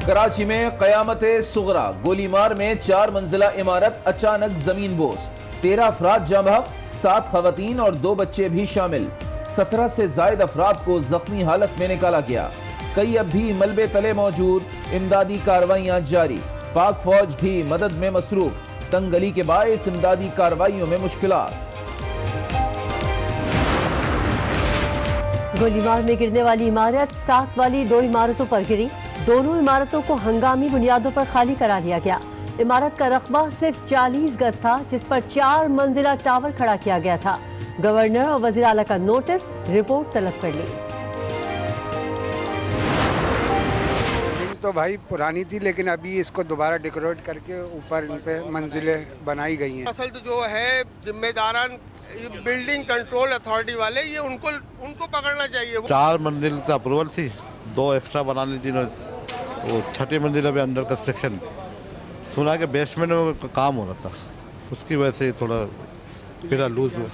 कराची में क़यामत-ए-सुग़रा, गोलीमार में 4 मंजिला इमारत अचानक जमीन बोस, 13 अफराद जाँ बहक, 7 खवातीन और 2 बच्चे भी शामिल। 17 से जायद अफराद को जख्मी हालत में निकाला गया। कई अब भी मलबे तले मौजूद, इमदादी कार्रवाइयां जारी। पाक फौज भी मदद में मसरूफ, तंगली के बायस इमदादी कार्रवाइयों में मुश्किलात। गोलीमार में गिरने वाली इमारत साथ वाली 2 इमारतों पर गिरी। दोनों इमारतों को हंगामी बुनियादों पर खाली करा लिया गया। इमारत का रकबा सिर्फ 40 गज था, जिस पर 4 मंजिला टावर खड़ा किया गया था। गवर्नर और वज़ीर आला का नोटिस, रिपोर्ट तलब कर ली। तो भाई पुरानी थी, लेकिन अभी इसको दोबारा डेकोरेट करके ऊपर इन पे मंजिलें बनाई गई हैं। असल तो जो है जिम्मेदारान बिल्डिंग कंट्रोल अथॉरिटी वाले, ये उनको पकड़ना चाहिए। 4 मंजिल का अप्रूवल थी, 2 एक्स्ट्रा बनानी थी, वो 6ठी मंजिल अभी अंडर कंस्ट्रक्शन थी। सुना कि बेसमेंट में काम हो रहा था, उसकी वजह से थोड़ा फिर लूज हुआ।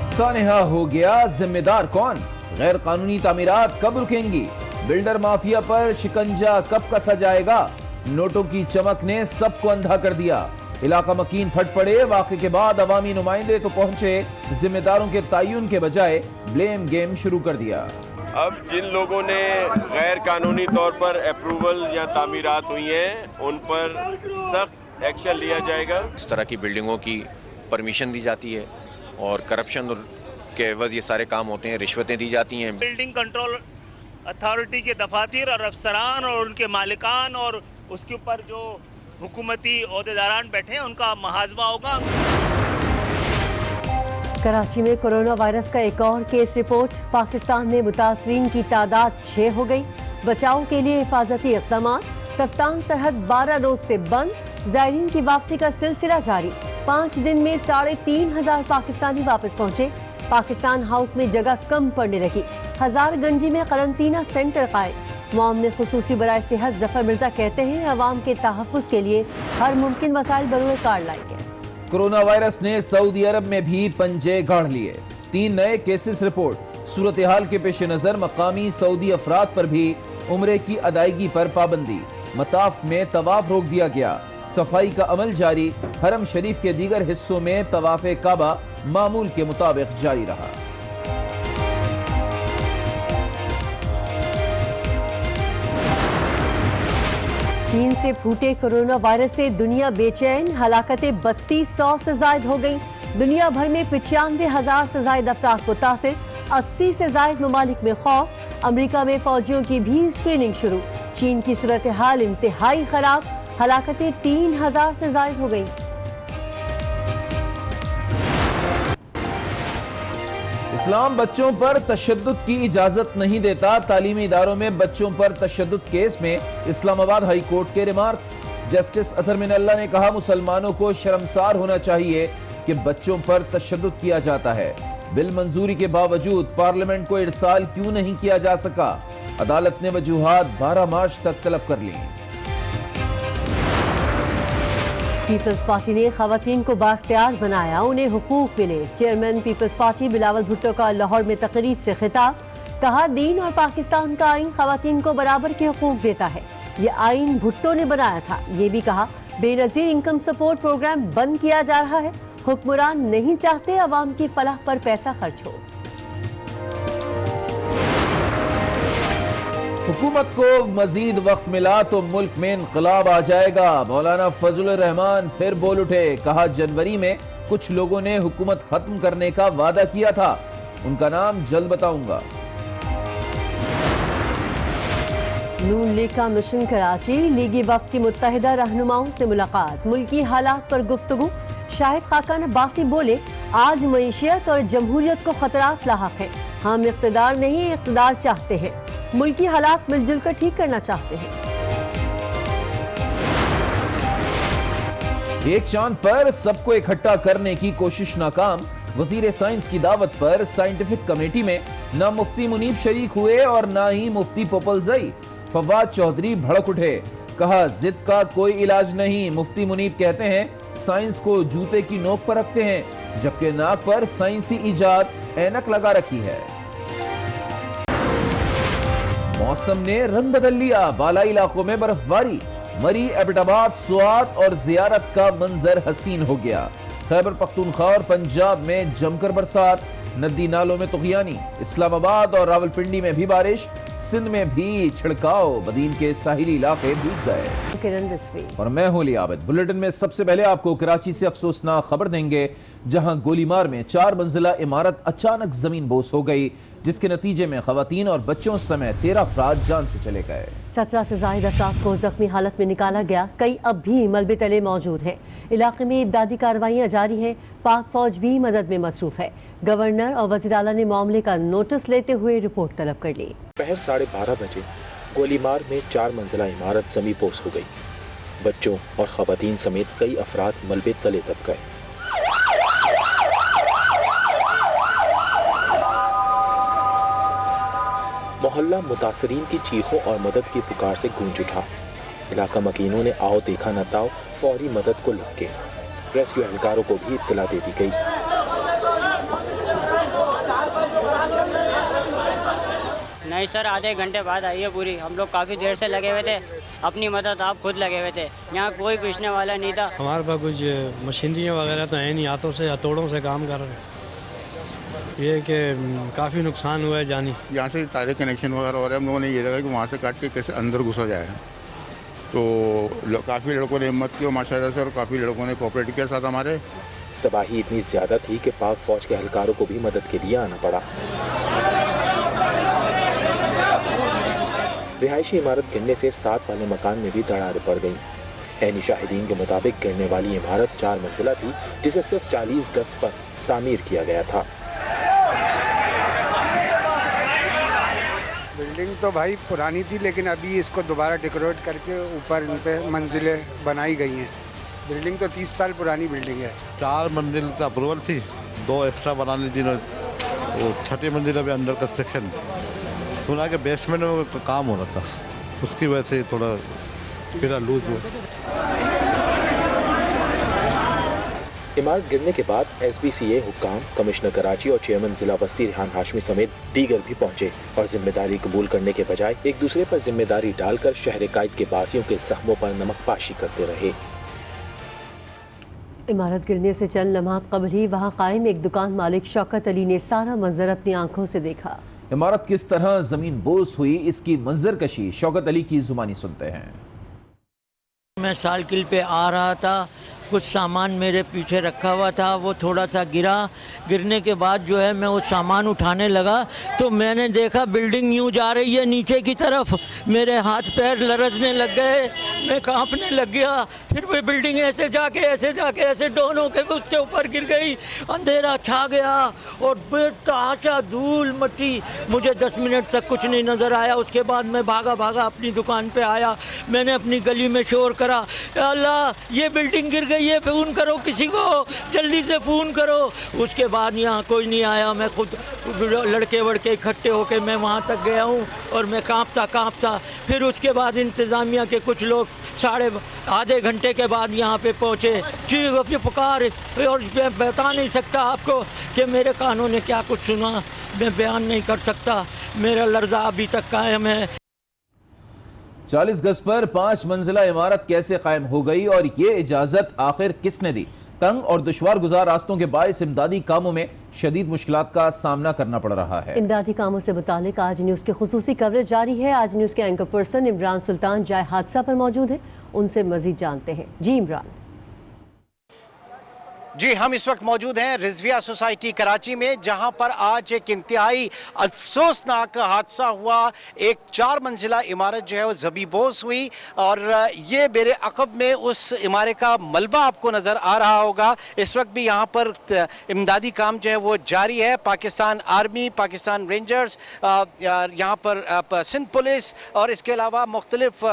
सानेहा हो गया, जिम्मेदार कौन? गैर कानूनी तामीरात कब रुकेंगी? बिल्डर माफिया पर शिकंजा कब कसा जाएगा? नोटों की चमक ने सबको अंधा कर दिया। इलाका मकीन फट पड़े। वाक़े के बाद अवामी नुमाइंदे तो पहुंचे, जिम्मेदारों के तयन के बजाय ब्लेम गेम शुरू कर दिया। अब जिन लोगों ने गैर कानूनी तौर पर अप्रूवल या तामीरात हुई हैं, उन पर सख्त एक्शन लिया जाएगा। इस तरह की बिल्डिंगों की परमिशन दी जाती है और करप्शन के एवज ये सारे काम होते हैं, रिश्वतें दी जाती हैं। बिल्डिंग कंट्रोल अथॉरिटी के दफातर और अफसरान और उनके मालिकान और उसके ऊपर जो हुकूमती ओहदेदारान बैठे हैं, उनका मुहाजमा होगा। कराची में कोरोना वायरस का एक और केस रिपोर्ट। पाकिस्तान में मुतासरीन की तादाद 6 हो गई। बचाव के लिए हिफाजती इक़दाम। कप्तान सरहद 12 रोज से बंद। ज़ायरीन की वापसी का सिलसिला जारी। 5 दिन में 3,500 पाकिस्तानी वापस पहुंचे। पाकिस्तान हाउस में जगह कम पड़ने लगी। हजारगंजी में करंतना सेंटर कायम। मुआवने खुसूसी बराए सेहत जफर मिर्जा कहते हैं, अवाम के तहफ़्फ़ुज़ के लिए हर मुमकिन वसाइल बरूए कार लाएंगे। कोरोना वायरस ने सऊदी अरब में भी पंजे गाड़ लिए। 3 नए केसेस रिपोर्ट। सूरत हाल के पेश नजर मकामी सऊदी अफराद पर भी उम्रे की अदायगी पर पाबंदी। मताफ में तवाफ रोक दिया गया। सफाई का अमल जारी। हरम शरीफ के दीगर हिस्सों में तवाफ़े काबा मामूल के मुताबिक जारी रहा। चीन से फूटे कोरोना वायरस से दुनिया बेचैन। हलाकतें 3200 से जायद हो गई। दुनिया भर में 95,000 से जायद अफराद मुतासिर। 80 से जायद ममालिक में खौफ। अमरीका में फौजियों की भी स्क्रीनिंग शुरू। चीन की सूरत हाल इंतहाई खराब। हलाकतें 3000 से जायद हो गई। इस्लाम बच्चों पर तशद्दुद की इजाजत नहीं देता। तालीमी इदारों में बच्चों पर तशद्दुद केस में इस्लामाबाद हाई कोर्ट के रिमार्क्स। जस्टिस अतहर मिनल्ला ने कहा, मुसलमानों को शर्मसार होना चाहिए कि बच्चों पर तशद्दुद किया जाता है। बिल मंजूरी के बावजूद पार्लियामेंट को इरसाल क्यों नहीं किया जा सका? अदालत ने वजूहात 12 मार्च तक तलब कर ली। पीपल्स पार्टी ने खवातीन को बाख्तियार बनाया, उन्हें हुकूक मिले। Chairman people's party Bilawal Bhutto का लाहौर में तकरीब से खिताब। कहा, दीन और पाकिस्तान का आइन खवातीन को बराबर के हुकूक देता है। ये आइन भुट्टो ने बनाया था। ये भी कहा, बेनजीर इनकम सपोर्ट प्रोग्राम बंद किया जा रहा है। हुक्मरान नहीं चाहते अवाम की फलाह पर पैसा खर्च हो। हुकूमत को मजीद वक्त मिला तो मुल्क में इनकलाब आ जाएगा। मौलाना फजल रहमान फिर बोल उठे। कहा, जनवरी में कुछ लोगों ने हुकूमत खत्म करने का वादा किया था, उनका नाम जल्द बताऊंगा। नून लीग का मिशन कराची। लीगी वफ्द की मुत्तहिदा रहनुमाओं से मुलाकात। मुल्की हालात पर गुफ्तगू। शाहिद खाकान अब्बासी बोले, आज मईशियत और जमहूरियत को खतरात लाहक है। हम इख्तिदार नहीं, इख्तिदार चाहते हैं। मुल्की हालात मिलजुल कर ठीक करना चाहते हैं। एक चांद पर सबको इकट्ठा करने की कोशिश नाकाम। वजीर साइंस की दावत पर साइंटिफिक कमेटी में न मुफ्ती मुनीब शरीक हुए और न ही मुफ्ती पोपलजई। फवाद चौधरी भड़क उठे। कहा, जिद का कोई इलाज नहीं। मुफ्ती मुनीब कहते हैं, साइंस को जूते की नोक पर रखते हैं, जबकि नाक पर साइंसी इजाद ऐनक लगा रखी है। मौसम ने रंग बदल लिया, बालाई इलाकों में बर्फबारी, मरी, एबटाबाद, स्वात और जियारत का मंजर हसीन हो गया। खैबर पख्तूनख्वा और पंजाब में जमकर बरसात, नदी नालों में तुगयानी, इस्लामाबाद और रावलपिंडी में भी बारिश, सिंध में भी छिड़काव, बदीन के साहिली इलाके भीग गए। किरण रिजवी और मैं हूं अली आबिद। बुलेटिन में सबसे पहले आपको कराची से अफसोसनाक खबर देंगे, जहां गोलीमार में 4 मंजिला इमारत अचानक जमीन बोस हो गई, जिसके नतीजे में खवातीन और बच्चों समेत 13 अफराद जान से चले गए। 17 से ज्यादा अफराद को जख्मी हालत में निकाला गया, कई अब भी मलबे तले मौजूद हैं। इलाके में इमदादी कार्रवाइयां जारी हैं, पाक फौज भी मदद में मसरूफ है। गवर्नर और वज़ीर आला ने मामले का नोटिस लेते हुए रिपोर्ट तलब कर ली। दोपहर 12:30 बजे गोलीमार में 4 मंजिला इमारत जमीन पोस हो गई। बच्चों और खवातीन समेत कई अफराद मलबे तले दब गए। मोहल्ला मुतासरीन की चीखों और मदद की पुकार से गूंज उठा। इलाका मकीनों ने आओ देखा न ताओ फौरी मदद को लग गए। रेस्क्यू एहलकारों को भी इत्तला दे दी गई। नहीं सर, आधे घंटे बाद आई है पूरी। हम लोग काफ़ी देर से लगे हुए थे, अपनी मदद आप खुद लगे हुए थे। यहाँ कोई पूछने वाला नहीं था। हमारे पास कुछ मशीनरियाँ वगैरह तो हैं नहीं, हाथों से हथौड़ों से काम कर रहे हैं। ये कि काफ़ी नुकसान हुआ है जानी। यहाँ से तारे कनेक्शन वगैरह हो रहे हैं, हम लोगों ने ये लगा कि वहाँ से काट के कैसे अंदर घुसा जाए। तो काफ़ी लड़कों ने हिम्मत की माशाल्लाह से, और काफ़ी लड़कों ने कोऑपरेट किया साथ हमारे। तबाही इतनी ज़्यादा थी कि पाक फौज के एहलकारों को भी मदद के लिए आना पड़ा। रिहायशी इमारत गिरने से साथ वाले मकान में भी दरारें पड़ गईं। ऐनी शाहिदीन के मुताबिक गिरने वाली इमारत 4 मंजिला थी, जिसे सिर्फ 40 गज पर तामीर किया गया था। बिल्डिंग तो भाई पुरानी थी, लेकिन अभी इसको दोबारा डेकोरेट करके ऊपर इन पे मंजिलें बनाई गई हैं। बिल्डिंग तो 30 साल पुरानी बिल्डिंग है। 4 मंजिल का अप्रूवल थी, 2 एक्स्ट्रा बनाने दी, वो 6ठी मंजिल अभी अंडर कंस्ट्रक्शन। सुना कि बेसमेंट में काम हो रहा था, उसकी वजह से थोड़ा फिर लूज हुआ। इमारत गिरने के बाद SBCA हुक्काम, कमिश्नर कराची और चेयरमैन जिला बस्ती रेहान हाशमी समेत दीगर भी पहुंचे और जिम्मेदारी कबूल करने के बजाय एक दूसरे पर जिम्मेदारी डालकर शहर कायद के बासियों के जख्मों पर नमकपाशी करते रहे। इमारत गिरने से चंद लम्हात कबल ही वहाँ कायम एक दुकान मालिक शौकत अली ने सारा मंजर अपनी आंखों से देखा। इमारत किस तरह जमीन बोस हुई, इसकी मंजर कशी शौकत अली की जुबानी सुनते हैं। मैं साइकिल पे आ रहा था, कुछ सामान मेरे पीछे रखा हुआ था, वो थोड़ा सा गिरा। गिरने के बाद जो है मैं वो सामान उठाने लगा तो मैंने देखा बिल्डिंग यूँ जा रही है नीचे की तरफ। मेरे हाथ पैर लरजने लग गए, मैं कांपने लग गया। फिर वो बिल्डिंग ऐसे जाके ऐसे डाउन होके उसके ऊपर गिर गई। अंधेरा छा गया और बेतहाशा धूल मट्टी। मुझे 10 मिनट तक कुछ नहीं नज़र आया। उसके बाद मैं भागा अपनी दुकान पे आया। मैंने अपनी गली में शोर करा, अल्लाह ये बिल्डिंग गिर गई है, फ़ोन करो किसी को, जल्दी से फ़ोन करो। उसके बाद यहाँ कोई नहीं आया। मैं खुद लड़के वड़के इकट्ठे होके मैं वहाँ तक गया हूँ और मैं कांपता। फिर उसके बाद इंतज़ामिया के कुछ लोग आधे घंटे के बाद यहाँ पे पहुँचे। चीख पुकार, और मैं बता नहीं सकता आपको कि मेरे कानों ने क्या कुछ सुना, मैं बयान नहीं कर सकता। मेरा लर्जा अभी तक कायम है। 40 गज पर 5 मंजिला इमारत कैसे कायम हो गई और ये इजाजत आखिर किसने दी? तंग और दुश्वार गुजार रास्तों के बायस इमदादी कामों में शदीद मुश्किलात का सामना करना पड़ रहा है। इमदादी कामों से मुतालिक आज न्यूज़ की खुसूसी कवरेज जारी है। आज न्यूज़ के एंकर पर्सन इमरान सुल्तान जाए हादसा पर मौजूद है, उनसे मजीद जानते हैं। जी इमरान। जी, हम इस वक्त मौजूद हैं रिजविया सोसाइटी कराची में, जहां पर आज एक इंतहाई अफसोसनाक हादसा हुआ। एक 4 मंजिला इमारत जो है वो ज़बीबोस हुई और ये मेरे अक़ब में उस इमारत का मलबा आपको नज़र आ रहा होगा। इस वक्त भी यहाँ पर इमदादी काम जो है वो जारी है। पाकिस्तान आर्मी, पाकिस्तान रेंजर्स, यहाँ पर सिंध पुलिस और इसके अलावा मुख्तलिफ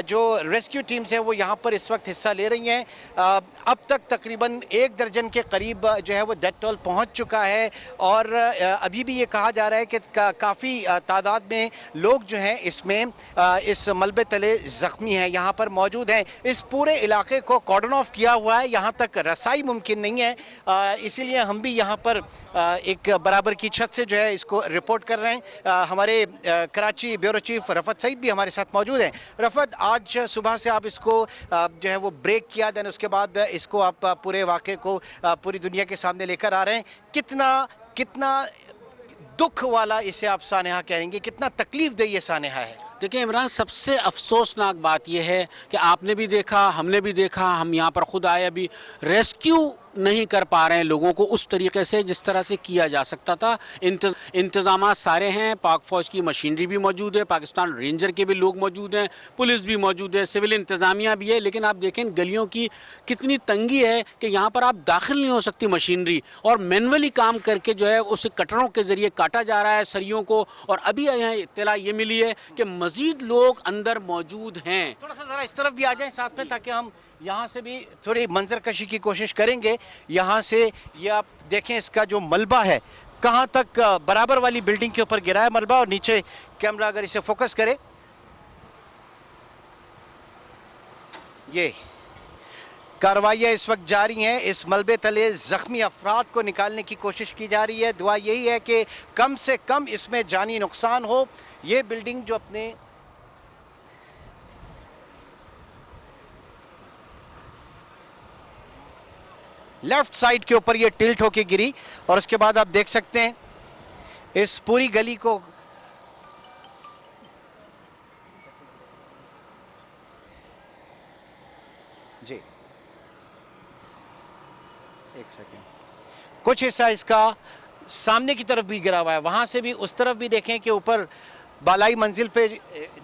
जो रेस्क्यू टीम्स हैं वो यहाँ पर इस वक्त हिस्सा ले रही हैं। अब तक तकरीबन 1 दर्जन के करीब जो है वो डेथ टोल पहुंच चुका है और अभी भी ये कहा जा रहा है कि काफ़ी तादाद में लोग जो हैं इसमें इस मलबे तले ज़ख्मी हैं, यहाँ पर मौजूद हैं। इस पूरे इलाके को कॉर्डन ऑफ किया हुआ है, यहाँ तक रसाई मुमकिन नहीं है, इसीलिए हम भी यहाँ पर एक बराबर की छत से जो है इसको रिपोर्ट कर रहे हैं। हमारे कराची ब्यूरो चीफ रफत सईद भी हमारे साथ मौजूद हैं। रफत, आज सुबह से आप इसको जो है वो ब्रेक किया, देन उसके बाद इसको आप पूरे वाक़े को पूरी दुनिया के सामने लेकर आ रहे हैं। कितना दुख वाला इसे आप सानेहा कहेंगे, कितना तकलीफ दे ये सानेहा है? देखिए इमरान, सबसे अफसोसनाक बात यह है कि आपने भी देखा, हमने भी देखा, हम यहाँ पर खुद आए, अभी रेस्क्यू नहीं कर पा रहे हैं लोगों को उस तरीके से जिस तरह से किया जा सकता था। इंतज़ाम सारे हैं, पाक फ़ौज की मशीनरी भी मौजूद है, पाकिस्तान रेंजर के भी लोग मौजूद हैं, पुलिस भी मौजूद है, सिविल इंतज़ामिया भी है, लेकिन आप देखें गलियों की कितनी तंगी है कि यहाँ पर आप दाखिल नहीं हो सकती मशीनरी, और मैनुअली काम करके जो है उसे कटरों के ज़रिए काटा जा रहा है सरियों को। और अभी यहाँ इत्तला ये मिली है कि मज़ीद लोग अंदर मौजूद हैं। थोड़ा सा ज़रा इस तरफ भी आ जाएं साथ में, ताकि हम यहाँ से भी थोड़ी मंजर कशी की कोशिश करेंगे। यहाँ से ये आप देखें, इसका जो मलबा है कहाँ तक बराबर वाली बिल्डिंग के ऊपर गिरा है मलबा, और नीचे कैमरा अगर इसे फोकस करे, ये कार्रवाइयाँ इस वक्त जारी हैं। इस मलबे तले ज़ख्मी अफराद को निकालने की कोशिश की जा रही है। दुआ यही है कि कम से कम इसमें जानी नुकसान हो। ये बिल्डिंग जो अपने लेफ्ट साइड के ऊपर ये टिल्ट होके गिरी, और उसके बाद आप देख सकते हैं इस पूरी गली को जी, एक सेकेंड, कुछ हिस्सा इसका सामने की तरफ भी गिरा हुआ है, वहां से भी, उस तरफ भी देखें कि ऊपर बालाई मंजिल पे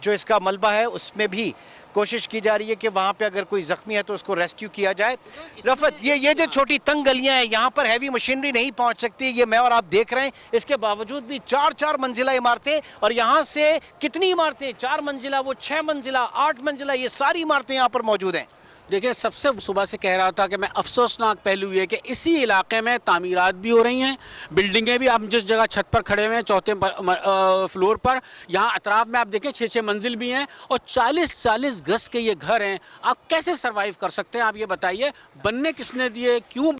जो इसका मलबा है उसमें भी कोशिश की जा रही है कि वहाँ पे अगर कोई ज़ख्मी है तो उसको रेस्क्यू किया जाए। रफत, ये जो छोटी तंग गलियाँ हैं, यहाँ पर हैवी मशीनरी नहीं पहुँच सकती, ये मैं और आप देख रहे हैं। इसके बावजूद भी 4-4 मंजिला इमारतें, और यहाँ से कितनी इमारतें, 4 मंजिला, वो 6 मंजिला, 8 मंजिला, ये सारी इमारतें यहाँ पर मौजूद हैं। देखिए, सबसे सुबह से कह रहा था कि मैं अफसोसनाक पहलू ये कि इसी इलाके में तामीरात भी हो रही हैं, बिल्डिंगें भी, आप जिस जगह छत पर खड़े हुए हैं 4थे फ्लोर पर, यहाँ अतराफ में आप देखें 6-6 मंजिल भी हैं, और 40-40 गज के ये घर हैं। आप कैसे सर्वाइव कर सकते हैं? आप ये बताइए, बनने किसने दिए, क्यों